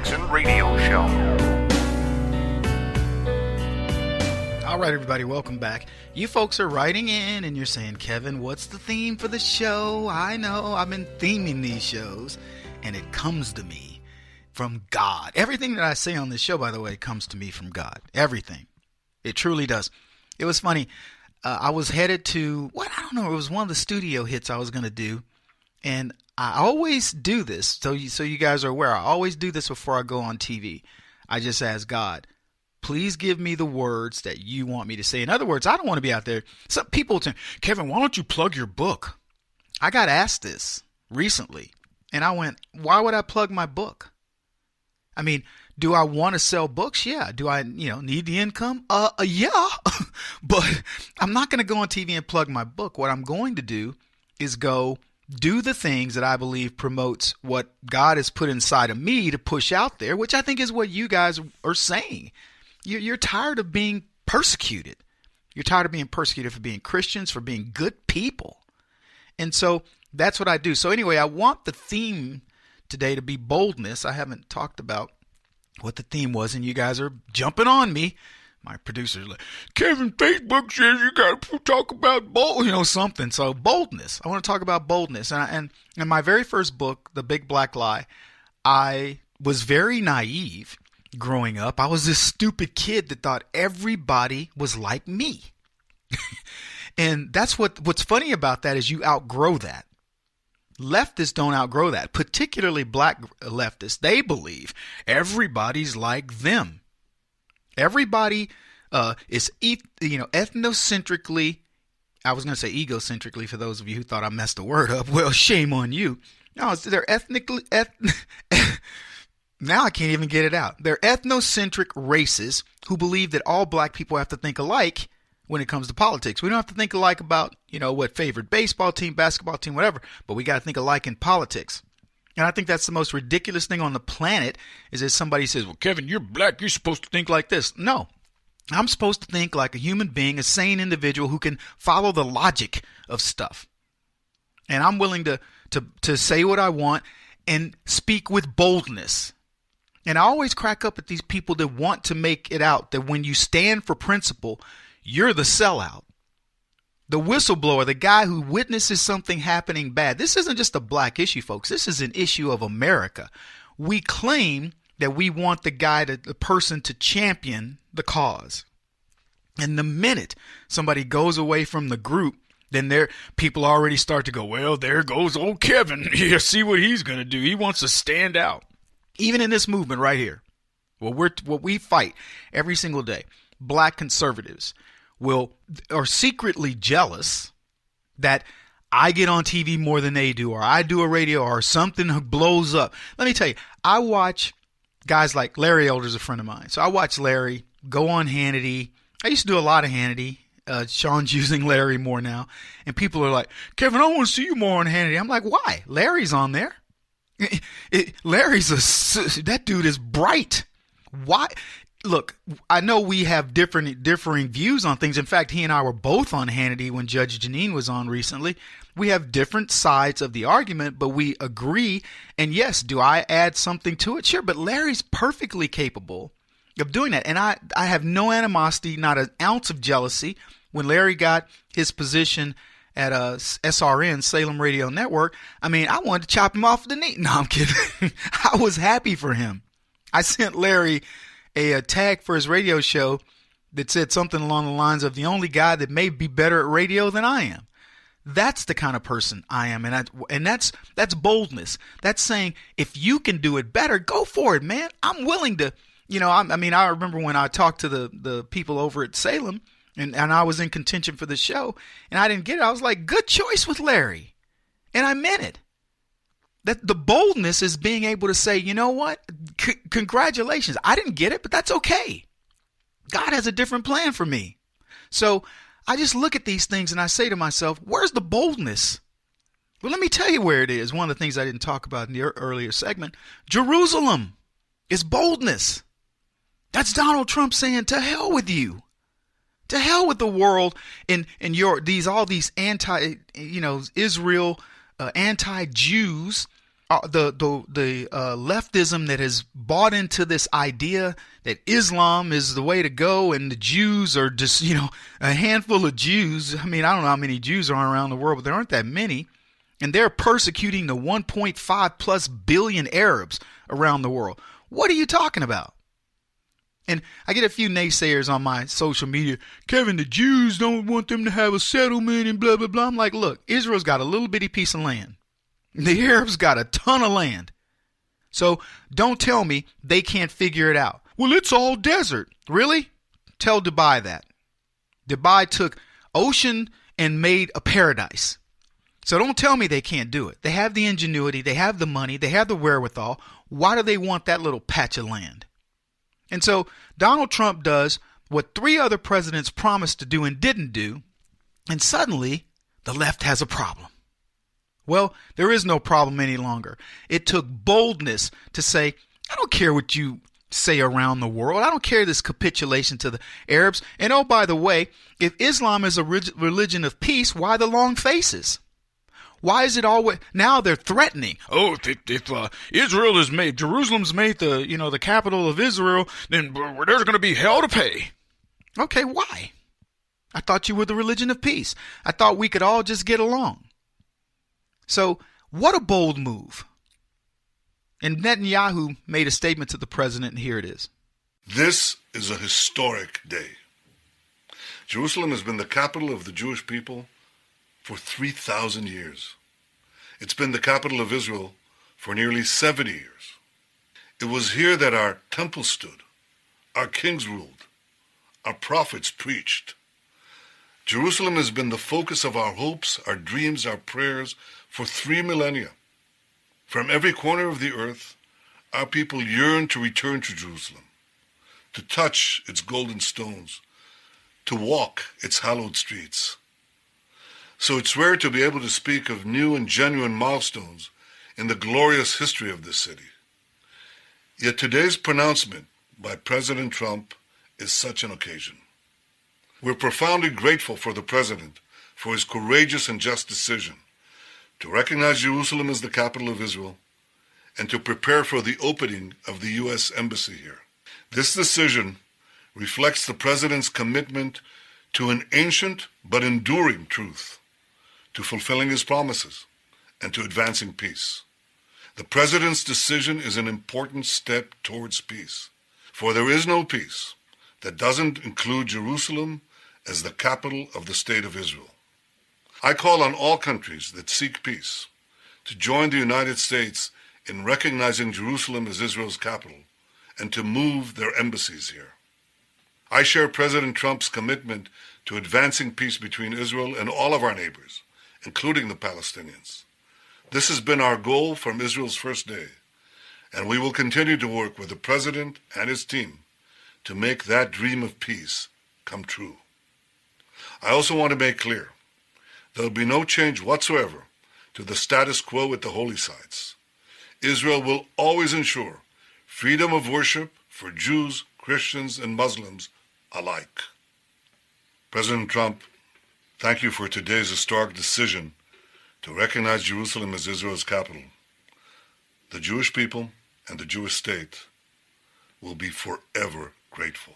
Jackson Radio Show. All right, everybody, welcome back. You folks are writing in and you're saying, Kevin, what's the theme for the show? I know I've been theming these shows, and it comes to me from God. Everything that I say on this show, by the way, comes to me from God. Everything. It truly does. It was funny. I was headed to, I don't know, it was one of the studio hits I was going to do. And I always do this, so you guys are aware, I always do this before I go on TV. I just ask God, please give me the words that you want me to say. In other words, I don't want to be out there. Some people say, Kevin, why don't you plug your book? I got asked this recently, and I went, why would I plug my book? I mean, do I want to sell books? Yeah. Do I, need the income? Yeah. But I'm not going to go on TV and plug my book. What I'm going to do is go do the things that I believe promotes what God has put inside of me to push out there, which I think is what you guys are saying. You're tired of being persecuted. You're tired of being persecuted for being Christians, for being good people. And so that's what I do. So anyway, I want the theme today to be boldness. I haven't talked about what the theme was, and you guys are jumping on me. My producer's like, Kevin, Facebook says you got to talk about something. So boldness. I want to talk about boldness. And in my very first book, The Big Black Lie, I was very naive growing up. I was this stupid kid that thought everybody was like me. And that's what's funny about that is you outgrow that. Leftists don't outgrow that, particularly black leftists. They believe everybody's like them. Everybody is, ethnocentrically, I was going to say egocentrically for those of you who thought I messed the word up. Well, shame on you. No, they're now I can't even get it out. They're ethnocentric races who believe that all black people have to think alike when it comes to politics. We don't have to think alike about, what favorite baseball team, basketball team, whatever, but we got to think alike in politics. And I think that's the most ridiculous thing on the planet is that somebody says, well, Kevin, you're black. You're supposed to think like this. No, I'm supposed to think like a human being, a sane individual who can follow the logic of stuff. And I'm willing to say what I want and speak with boldness. And I always crack up at these people that want to make it out that when you stand for principle, you're the sellout. The whistleblower, the guy who witnesses something happening bad. This isn't just a black issue, folks. This is an issue of America. We claim that we want the person to champion the cause. And the minute somebody goes away from the group, then people already start to go, well, there goes old Kevin. You see what he's going to do. He wants to stand out. Even in this movement right here, what we fight every single day, black conservatives are secretly jealous that I get on TV more than they do, or I do a radio, or something blows up. Let me tell you, I watch guys like Larry Elder's a friend of mine. So I watch Larry go on Hannity. I used to do a lot of Hannity. Sean's using Larry more now. And people are like, Kevin, I want to see you more on Hannity. I'm like, why? Larry's on there. That dude is bright. Why? Look, I know we have differing views on things. In fact, he and I were both on Hannity when Judge Jeanine was on recently. We have different sides of the argument, but we agree. And yes, do I add something to it? Sure, but Larry's perfectly capable of doing that. And I have no animosity, not an ounce of jealousy. When Larry got his position at SRN, Salem Radio Network, I wanted to chop him off the knee. No, I'm kidding. I was happy for him. I sent Larry a tag for his radio show that said something along the lines of the only guy that may be better at radio than I am. That's the kind of person I am. And that's boldness. That's saying, if you can do it better, go for it, man. I'm willing to, I remember when I talked to the people over at Salem and I was in contention for the show and I didn't get it. I was like, good choice with Larry. And I meant it. That the boldness is being able to say, you know what? Congratulations. I didn't get it, but that's okay. God has a different plan for me. So I just look at these things and I say to myself, where's the boldness? Well, let me tell you where it is. One of the things I didn't talk about in the earlier segment, Jerusalem is boldness. That's Donald Trump saying, to hell with you. To hell with the world and all these anti, Israel, anti-Jews the leftism that has bought into this idea that Islam is the way to go and the Jews are just, a handful of Jews. I mean, I don't know how many Jews are around the world, but there aren't that many. And they're persecuting the 1.5 plus billion Arabs around the world. What are you talking about? And I get a few naysayers on my social media. Kevin, the Jews don't want them to have a settlement and blah, blah, blah. I'm like, look, Israel's got a little bitty piece of land. The Arabs got a ton of land. So don't tell me they can't figure it out. Well, it's all desert. Really? Tell Dubai that. Dubai took ocean and made a paradise. So don't tell me they can't do it. They have the ingenuity. They have the money. They have the wherewithal. Why do they want that little patch of land? And so Donald Trump does what 3 other presidents promised to do and didn't do. And suddenly the left has a problem. Well, there is no problem any longer. It took boldness to say, I don't care what you say around the world. I don't care this capitulation to the Arabs. And oh, by the way, if Islam is a religion of peace, why the long faces? Why is it always now they're threatening? Oh, if Israel is made, Jerusalem's made the capital of Israel, then there's going to be hell to pay. Okay, why? I thought you were the religion of peace. I thought we could all just get along. So what a bold move. And Netanyahu made a statement to the president, and here it is. This is a historic day. Jerusalem has been the capital of the Jewish people for 3,000 years. It's been the capital of Israel for nearly 70 years. It was here that our temple stood, our kings ruled, our prophets preached. Jerusalem has been the focus of our hopes, our dreams, our prayers for 3 millennia. From every corner of the earth, our people yearn to return to Jerusalem, to touch its golden stones, to walk its hallowed streets. So it's rare to be able to speak of new and genuine milestones in the glorious history of this city. Yet today's pronouncement by President Trump is such an occasion. We're profoundly grateful for the President for his courageous and just decision to recognize Jerusalem as the capital of Israel and to prepare for the opening of the U.S. Embassy here. This decision reflects the President's commitment to an ancient but enduring truth, to fulfilling his promises, and to advancing peace. The President's decision is an important step towards peace, for there is no peace that doesn't include Jerusalem as the capital of the State of Israel. I call on all countries that seek peace to join the United States in recognizing Jerusalem as Israel's capital and to move their embassies here. I share President Trump's commitment to advancing peace between Israel and all of our neighbors, including the Palestinians. This has been our goal from Israel's first day, and we will continue to work with the President and his team to make that dream of peace come true. I also want to make clear, there will be no change whatsoever to the status quo at the holy sites. Israel will always ensure freedom of worship for Jews, Christians, and Muslims alike. President Trump, thank you for today's historic decision to recognize Jerusalem as Israel's capital. The Jewish people and the Jewish state will be forever grateful.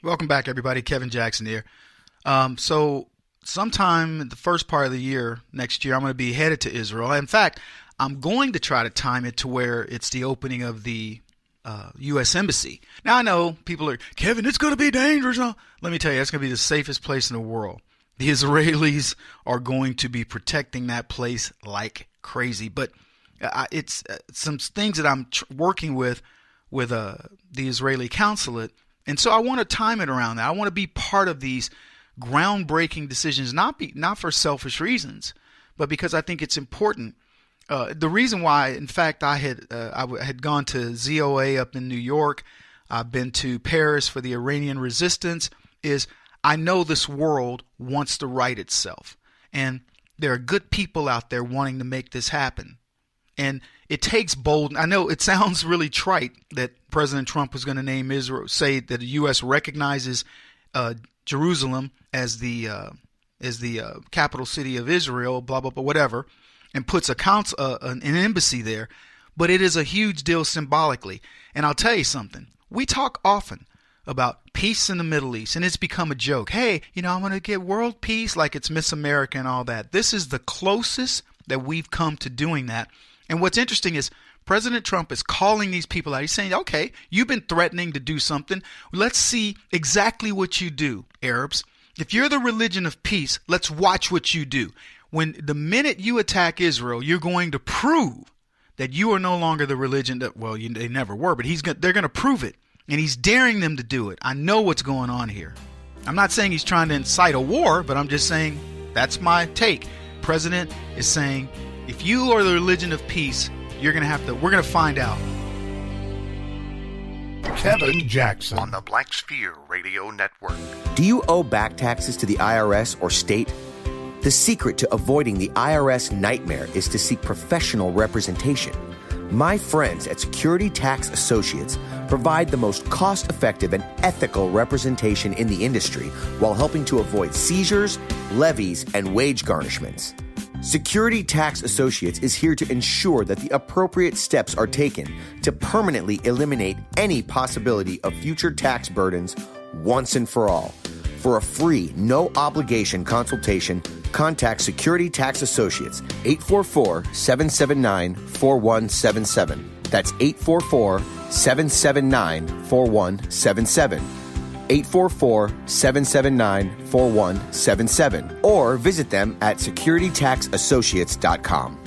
Welcome back, everybody. Kevin Jackson here. So sometime in the first part of the year, next year, I'm going to be headed to Israel. In fact, I'm going to try to time it to where it's the opening of the U.S. Embassy. Now, I know people are, Kevin, it's going to be dangerous. Let me tell you, it's going to be the safest place in the world. The Israelis are going to be protecting that place like crazy. But it's some things that I'm working with the Israeli consulate. And so I want to time it around that. I want to be part of these groundbreaking decisions, not for selfish reasons, but because I think it's important. The reason why, in fact, I had gone to ZOA up in New York, I've been to Paris for the Iranian resistance, is I know this world wants to right itself. And there are good people out there wanting to make this happen. And it takes bold. I know it sounds really trite that President Trump was going to name Israel, say that the U.S. recognizes Jerusalem as the capital city of Israel, blah, blah, blah, whatever. and puts an embassy there, but it is a huge deal symbolically. And I'll tell you something. We talk often about peace in the Middle East, and it's become a joke. Hey, I'm going to get world peace like it's Miss America and all that. This is the closest that we've come to doing that. And what's interesting is President Trump is calling these people out. He's saying, okay, you've been threatening to do something. Let's see exactly what you do, Arabs. If you're the religion of peace, let's watch what you do. When the minute you attack Israel, you're going to prove that you are no longer the religion that, well, they never were, but they're going to prove it. And he's daring them to do it. I know what's going on here. I'm not saying he's trying to incite a war, but I'm just saying that's my take. President is saying, if you are the religion of peace, we're going to find out. Kevin Jackson on the Black Sphere Radio Network. Do you owe back taxes to the IRS or state? The secret to avoiding the IRS nightmare is to seek professional representation. My friends at Security Tax Associates provide the most cost-effective and ethical representation in the industry while helping to avoid seizures, levies, and wage garnishments. Security Tax Associates is here to ensure that the appropriate steps are taken to permanently eliminate any possibility of future tax burdens once and for all. For a free, no-obligation consultation, contact Security Tax Associates, 844-779-4177. That's 844-779-4177. 844-779-4177. Or visit them at securitytaxassociates.com.